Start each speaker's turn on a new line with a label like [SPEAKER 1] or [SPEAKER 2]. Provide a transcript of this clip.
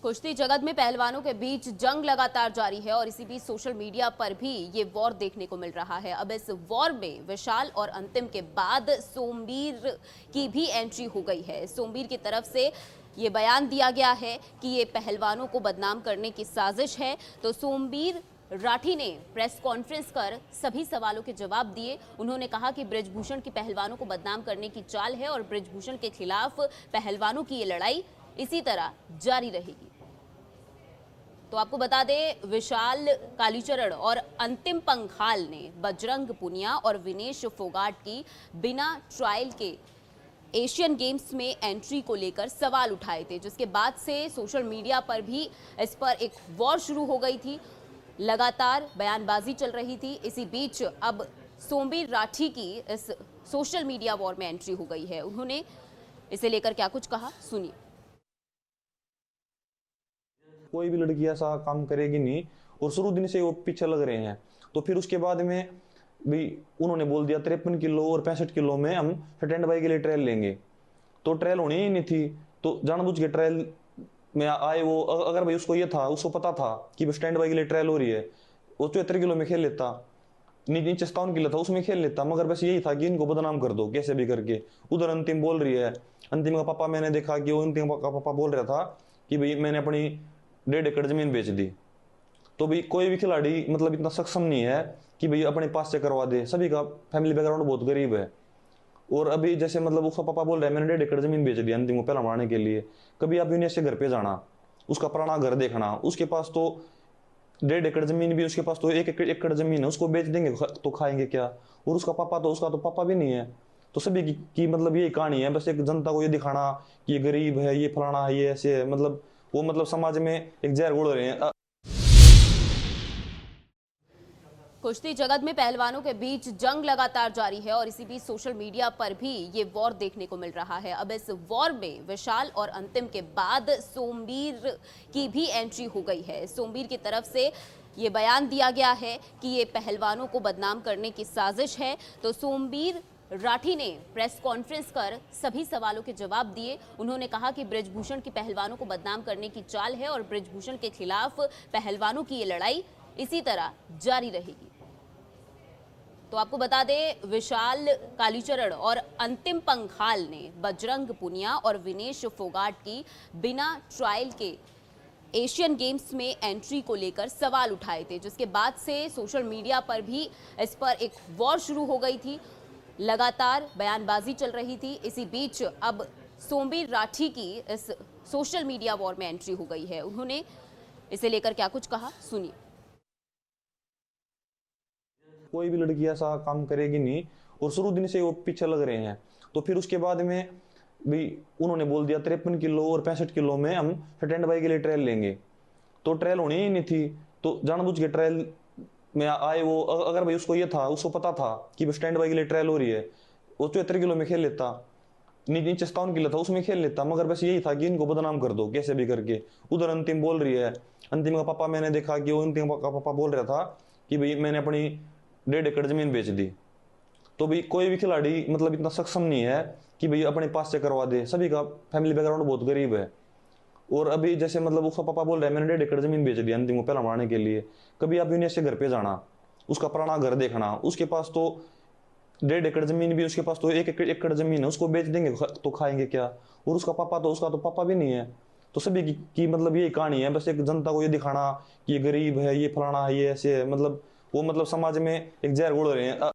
[SPEAKER 1] कुश्ती जगत में पहलवानों के बीच जंग लगातार जारी है और इसी बीच सोशल मीडिया पर भी ये वॉर देखने को मिल रहा है। अब इस वॉर में विशाल और अंतिम के बाद सोमवीर की भी एंट्री हो गई है। सोमवीर की तरफ से ये बयान दिया गया है कि ये पहलवानों को बदनाम करने की साजिश है। तो सोमवीर राठी ने प्रेस कॉन्फ्रेंस कर सभी सवालों के जवाब दिए। उन्होंने कहा कि बृजभूषण की पहलवानों को बदनाम करने की चाल है और बृजभूषण के खिलाफ पहलवानों की ये लड़ाई इसी तरह जारी रहेगी। तो आपको बता दें, विशाल कालीचरण और अंतिम पंघाल ने बजरंग पुनिया और विनेश फोगाट की बिना ट्रायल के एशियन गेम्स में एंट्री को लेकर सवाल उठाए थे, जिसके बाद से सोशल मीडिया पर भी इस पर एक वॉर शुरू हो गई थी। लगातार बयानबाजी चल रही थी। इसी बीच अब सोमवीर राठी की इस सोशल मीडिया वॉर में एंट्री हो गई है। उन्होंने इसे लेकर क्या कुछ कहा, सुनिए।
[SPEAKER 2] कोई भी लड़की ऐसा काम करेगी नहीं और शुरू दिन से वो पीछे लग रहे हैं। तो फिर उसके बाद में भी उन्होंने बोल दिया 53 किलो और 65 किलो में हम स्टैंड बाई के लिए ट्रायल लेंगे। तो ट्रायल होनी ही नहीं थी, तो जानबूझ के ट्रायल में आए वो। अगर भाई उसको ये था, उसको पता था कि स्टैंड बाई के लिए ट्रायल हो रही है, वो 74 किलो में खेल लेता, नीचे 57 किलो था उसमें खेल लेता। मगर बस यही था कि इनको बदनाम कर दो कैसे भी करके। उधर अंतिम बोल रही है, अंतिम का पापा, मैंने देखा कि वो अंतिम का पापा बोल रहा था कि भाई मैंने अपनी 1.5 एकड़ जमीन बेच दी। तो भाई कोई भी खिलाड़ी मतलब इतना सक्षम नहीं है कि भाई अपने पास से करवा दे। सभी का फैमिली बैकग्राउंड बहुत गरीब है। और अभी जैसे मतलब उसका पापा बोल रहा है मैंने 1.5 एकड़ जमीन बेच दी अंतिम को पहला मारने के लिए। कभी आप यूनियन से घर पे जाना, उसका पुराना घर देखना, उसके पास तो 1.5 एकड़ जमीन भी, उसके पास तो 1 एकड़ जमीन है, उसको बेच देंगे तो खाएंगे क्या। और उसका पापा तो, उसका तो पापा भी नहीं है। तो सभी की मतलब ये कहानी है, बस एक जनता को ये दिखाना कि ये गरीब है, ये फलाना है, ये ऐसे है। मतलब वो मतलब समाज में एक जहर घोल रहे हैं।
[SPEAKER 1] कुश्ती जगत में पहलवानों के बीच जंग लगातार जारी है और इसी बीच सोशल मीडिया पर भी ये वॉर देखने को मिल रहा है। अब इस वॉर में विशाल और अंतिम के बाद सोमवीर की भी एंट्री हो गई है। सोमवीर की तरफ से ये बयान दिया गया है कि ये पहलवानों को बदनाम करने की साजिश है। तो सोमवीर राठी ने प्रेस कॉन्फ्रेंस कर सभी सवालों के जवाब दिए। उन्होंने कहा कि बृजभूषण की पहलवानों को बदनाम करने की चाल है और बृजभूषण के खिलाफ पहलवानों की ये लड़ाई इसी तरह जारी रहेगी। तो आपको बता दें, विशाल कालीचरण और अंतिम पंघाल ने बजरंग पुनिया और विनेश फोगाट की बिना ट्रायल के एशियन गेम्स में एंट्री को लेकर सवाल उठाए थे, जिसके बाद से सोशल मीडिया पर भी इस पर एक वॉर शुरू हो गई थी। लगातार बयानबाजी चल रही थी। इसी बीच अब सोमवीर राठी की इस सोशल मीडिया वॉर में एंट्री हो गई है। उन्होंने इसे लेकर क्या कुछ कहा, सुनिए।
[SPEAKER 2] कोई भी लड़की ऐसा काम करेगी नहीं और शुरू दिन से वो पीछे लग रहे हैं। तो फिर उसके बाद में भी उन्होंने बोल दिया 53 किलो और 65 किलो में हम स्टैंड बाई के लिए ट्रायल लेंगे। तो ट्रायल होनी ही नहीं थी, तो जानबूझ के ट्रायल में आए वो। अगर भाई उसको ये था, उसको पता था कि स्टैंड बाई के लिए ट्रायल हो रही है, वो 74 किलो में खेल लेता, नीचे 57 किलो था उसमें खेल लेता। मगर बस यही था कि इनको बदनाम कर दो कैसे भी करके। उधर अंतिम बोल रही है, अंतिम का पापा, मैंने देखा कि वो अंतिम का पापा बोल रहा था कि भाई मैंने अपनी 1.5 एकड़ जमीन बेच दी। तो भाई कोई भी खिलाड़ी मतलब इतना सक्षम नहीं है कि भाई अपने पास से करवा दे। सभी का फैमिली बैकग्राउंड बहुत गरीब है। और अभी जैसे मतलब उसका पापा बोल रहा है मैंने 1.5 एकड़ जमीन बेच दी अंतिम को पहला मारने के लिए। कभी आप यूनियन से घर पे जाना, उसका पुराना घर देखना, उसके पास तो 1.5 एकड़ जमीन भी, उसके पास तो 1 एकड़ जमीन है, उसको बेच देंगे तो खाएंगे क्या। और उसका पापा तो, उसका तो पापा भी नहीं है। तो सभी की मतलब ये कहानी है, बस एक जनता को ये दिखाना कि ये गरीब है, ये फलाना है, ये ऐसे है। मतलब वो मतलब समाज में एक जहर घोल रहे हैं।